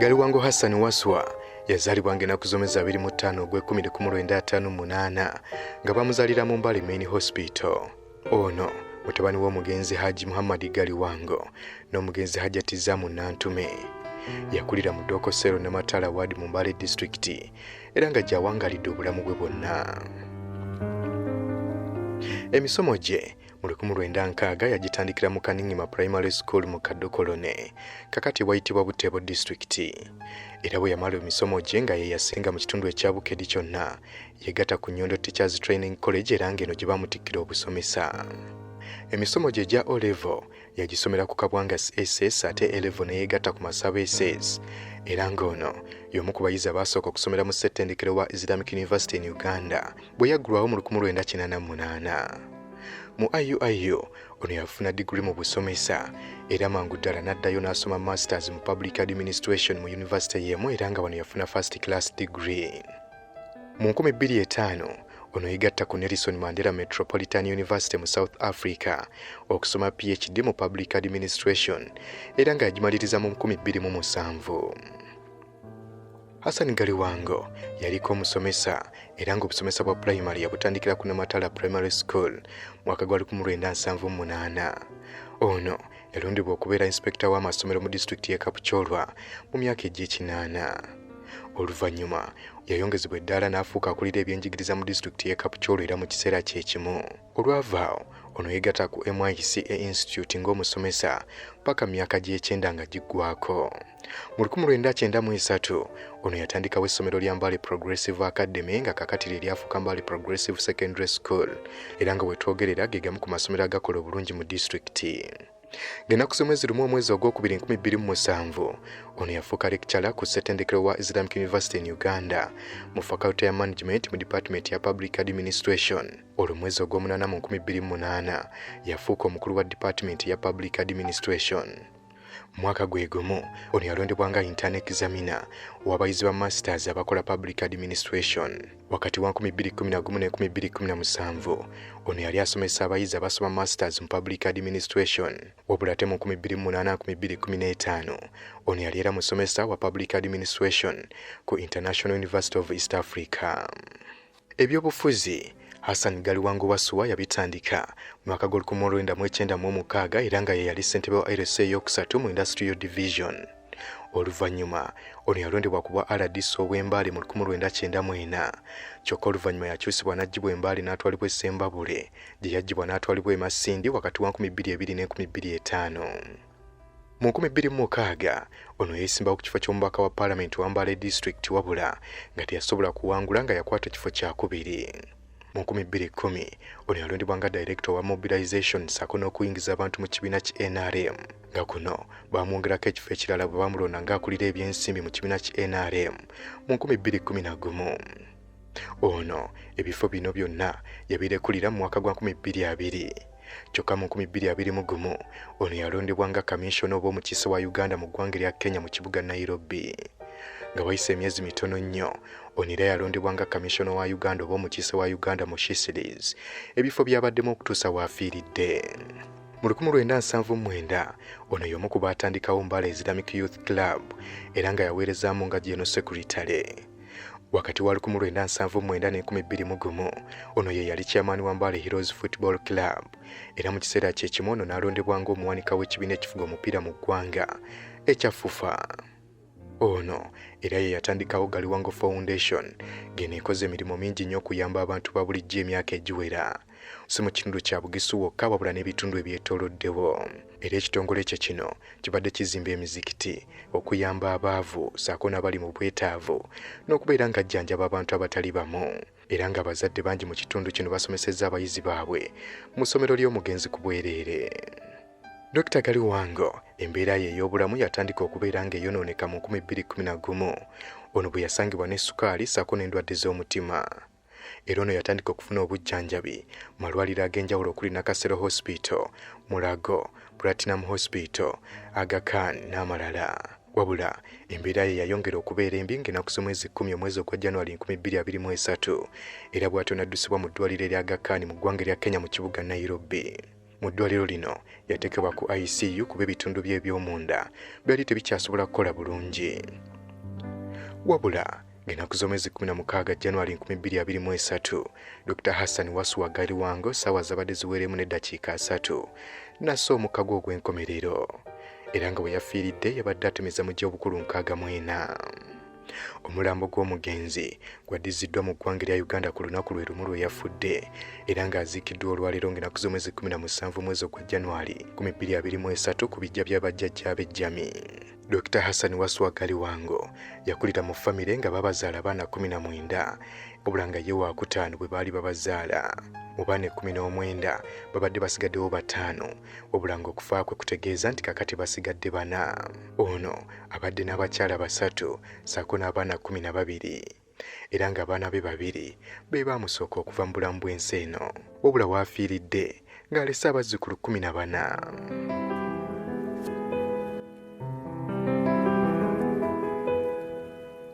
Galiwango Hassan Waswa yazalibwa ng'ennaku z'omwezi 25 ogw'Ekumi-1958 nga bamuzalira mu Mbale Main Hospital. Ono mutabani w'omugenzi Haji Muhammad Galiwango n'omugenzi Hajati Zamu Nantume. Yakulira mu Dokosero ne Matala Ward mu Mbale District era nga gyawangalidde obulamu bwe bwonna. Emisomo gye mu 1960 yagitandikira mu Kaningima Primary School mu Kadokolone kakati wayitibwa Butebo District. Era bwe yamala emisomo gye nga ye yasenga mu kitundu ekya Bukedi kyonna yegatta ku Nyondo Teachers Training College era ng'eno gye bamutikkira obusomesa. Emisomo gye gya O-level yagisomera ku Kabwanga SS ate A-level ne yegatta ku Masaba SS era ng'ono y'omu ku bayizi abaasooka okusomera mu ssettendekero wa Islamic University in Uganda bwe yaggulwawo mu 1988. Mu IUIU ono yafuna degree mu busomesa era mangu ddala n'addayo n'asoma masters mu public administration mu university y'emu era nga wano yafuna first class degree. Mu 2005 ono yegatta ku Nelson Mandela Metropolitan University mu South Africa okusoma PhD mu public administration era nga yagimaliriza mu 2007. Hassan Galiwango yaliko omusomesa era ng'obusomesa bwa primary yabutandikira ku Namatala Primary School mwaka gwa 1978. Ono yalondebwa okubeera inspector w'amasomero mu district y'e Kapchorwa mu myaka egy'ekinaana. Oluvannyuma yayongezebwa eddaala n'afuuka akulira ebyenjigiriza mu district y'e Kapchorwa era mu kiseera kye kimu. Olwavaawo ono yegatta ku MICA Institute ng'omusomesa paka myaka gy'ekyenda nga giggwako. Mu 1993 ono yatandikawo essomero lya Mbale Progressive Academy nga kakatiri eryafuuka Mbale Progressive Secondary School era nga wetwogerera ge gamu ku masomero agakola obulungi mu disitulikiti. Ng'ennaku z'omwezi lumu omwezi ogwokubiri 2007 ono yafuuka lecturer ku ssettendekero wa Islamic University in Uganda mu faculty ya management mu department ya public administration. Olwo mwezi ogw'omunaana mu 2008 yafuuka omukulu wa department ya public administration. Mwaka gwe gumu ono yalondebwa nga intern examiner w'abayizi ba masters abakola public administration. Wakati wa 2011 ne 2017 ono yali asomesa abayizi abasoma masters mu public administration. Wabula ate mu 2008-2015 ono yali era musomesa wa public administration ku International University of East Africa. Ebyobufuzi Hassan Galiwango Waswa yabitandika mu mwaka gwa 1996 era nga ye yali ssentebe wa RSA yokusatu mu Industrial Division. Oluvannyuma ono yalondebwa ku bwa RDC ow'Embale mu 1994 kyokka oluvannyuma yakyusibwa n'aggyibwa Embale n'atwalibwa e Ssembabule gye yaggyibwa n'atwalibwa e Masindi wakati wa 2002 ne 2005. Mu 2006 ono yeesimbawo ku kifo ky'omubaka wa Parliament wa Mbale District wabula nga teyasobola kuwangula nga yakwata kifo kyakubiri. Mu 2010 ono yalondebwa nga director wa mobilization sako n'okuyingiza abantu mu kibiina ki NRM nga kuno bamwongerako ekifo ekirala bwe bamulonda ng'akulira ebyensimbi mu kibiina ki NRM mu 2011. Ono ebifo bino byonna yabirekulira mu mwaka gwa 2020 kyokka mu 2021 ono yalondebwa nga kamishono obw'omukiise wa Uganda mu ggwanga lya Kenya mu kibuga Nairobi. Nga wayise emyezi mitono nnyo ono era yalondebwa nga kamishono wa Uganda obw'omukiise wa Uganda mu Seychelles ebifo byabaddemu okutuusa waafiiridde. Mu 1979 ono y'omu ku baatandikawo Mbale Islamic Youth Club era nga yaweerezaamu nga General Secretary. Wakati wa 1979 ne 2021 ono ye yali chairman wa Mbale Heroes Football Club era mu kiseera kye kimu ono n'alondebwa ng'omuwanika w'ekibiina ekifuga omupiira mu ggwanga ekya FUFA. Ono era ye yatandikawo Galiwango Foundation geno ekoze emirimu mingi nnyo okuyamba abantu ba bulijjo emyaka egiwera si mu kitundu kya Bugisu wokka wabula n'ebitundu ebyetooloddewo. Era ekitongole ekyo kino kibadde kizimba emizikiti okuyamba abaavu ssaako n'abali mu bwetaavu n'okubeera nga jjanjaba abantu abatali bamu era nga abazadde bangi mu kitundu kino basomesezza abayizi baabwe mu ssomero ly'omugenzi ku bwereere. Dr. Galiwango embeera ye ey'obulamu yatandika okubeera ng'eyonooneka mu 2011 ono bwe yasangibwa ne ssukaali ssaako n'endwadde z'omutima. Era ono yatandika okufuna obujjanjabi malwaliro ag'enjawulo okuli Nakasero Hospital, Mulago, Platinum Hospital, Aga Khan n'amalala. Wabula embeera ye yayongera okubeera embi ng'ennaku z'omwezi 10 omwezi ogwa January 2023 era bw'atyo n'addusibwa mu ddwaliro erya Aga Khan mu ggwanga lya Kenya mu kibuga Nairobi. Mu ddwaliro lino yateekebwa ku ICU kuba ebitundu bye eby'omunda byali tebikyasobola kukola bulungi. wabula ng'ennaku z'omwezi 16 January 2023 Dr. Hassan wa Galiwango ssaawa zabadde ziweremu n'eddakiika 3 nasso omukago ogw'enkomerero era nga bwe yafiiridde yabadde atemeza mu gy'obukulu 64. Omulambo gw'omugenzi gwaddiziddwa mu ggwanga lya Uganda ku lunaku lwe lumu lwe yafudde era ng'aziikiddwa olwaleero ng'ennaku z'omwezi 17 mwezi ogwa January 2023 ku bijja bya bajjajja b'ejjami. Dr. Hassan wa Galiwango yakulira mu famire nga babazaala abaana 19 wabula nga ye wakutaano bwe baali babazaala. Mu baana 19 babadde basigaddewo 5 wabula ng'okufa kwe kutegeeza nti kakati basigadde 4. Ono abadde n'abakyala 3 ssaako n'abaana 12 era ng'abaana be 2 be baamusooka okuva mu bulamu bw'ensi eno wabula waafiiridde ng'alese abazzukulu 14.